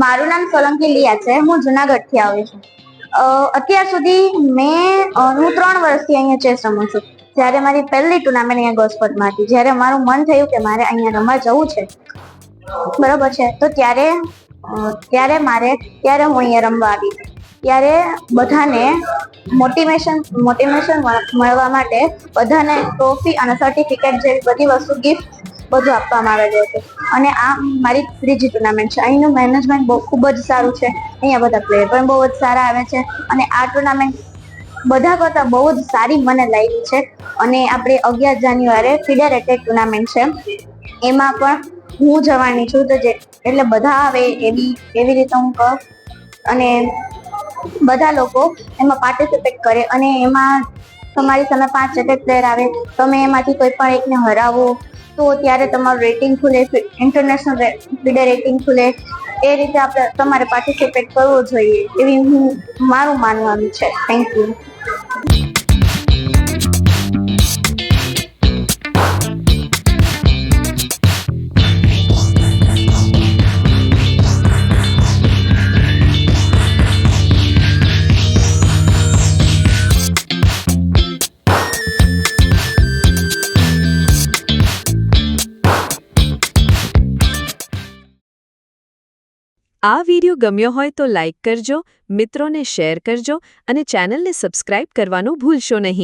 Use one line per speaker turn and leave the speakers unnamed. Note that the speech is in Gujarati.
મારું નામ સોલંકી લિયા છે. હું જુનાગઢથી આવું છું. અત્યાર સુધી હું 3 વર્ષથી અહીંયા ચેસ રમું છું. જ્યારે મારી પહેલી ટુર્નામેન્ટ અહીંયા ગોસ્પટમાં હતી, જ્યારે મારું મન થયું કે મારે અહીંયા રમવા જવું છે, બરોબર છે, તો ત્યારે હું અહીંયા રમવા આવી. ત્યારે બધાને મોટિવેશન મળવા માટે બધાને ટ્રોફી અને સર્ટિફિકેટ જેવી બધી વસ્તુ ગિફ્ટ બધું આપવામાં આવેલું હતું. અને આ મારી ત્રીજી ટુર્નામેન્ટ છે. અહીંનું મેનેજમેન્ટ ખૂબ જ સારું છે. અહીંયા બધા પ્લેયર પણ બહુ જ સારા આવે છે. અને આ ટુર્નામેન્ટ બધા કરતાં બહુ જ સારી મને લાગી છે. અને આપણે 11 જાન્યુઆરીએ ફેડરેટેડ ટુર્નામેન્ટ છે, એમાં પણ હું જવાની છું. તો એટલે બધા આવે એવી રીતે હું કહું, અને બધા લોકો એમાં પાર્ટિસિપેટ કરે. અને એમાં તમારી સામે 5 એટેક પ્લેયર આવે, તમે એમાંથી કોઈ પણ એકને હરાવો તો ત્યારે તમારું રેટિંગ ખુલે, ઇન્ટરનેશનલ ફીડર રેટિંગ ખુલે. એ રીતે તમારે પાર્ટિસિપેટ કરવો જોઈએ એવી મારું માનવાનું છે. Thank you.
આ વિડિયો ગમ્યો હોય તો લાઇક કરજો, મિત્રોને શેર કરજો અને ચેનલને સબસ્ક્રાઇબ કરવાનું ભૂલશો નહીં.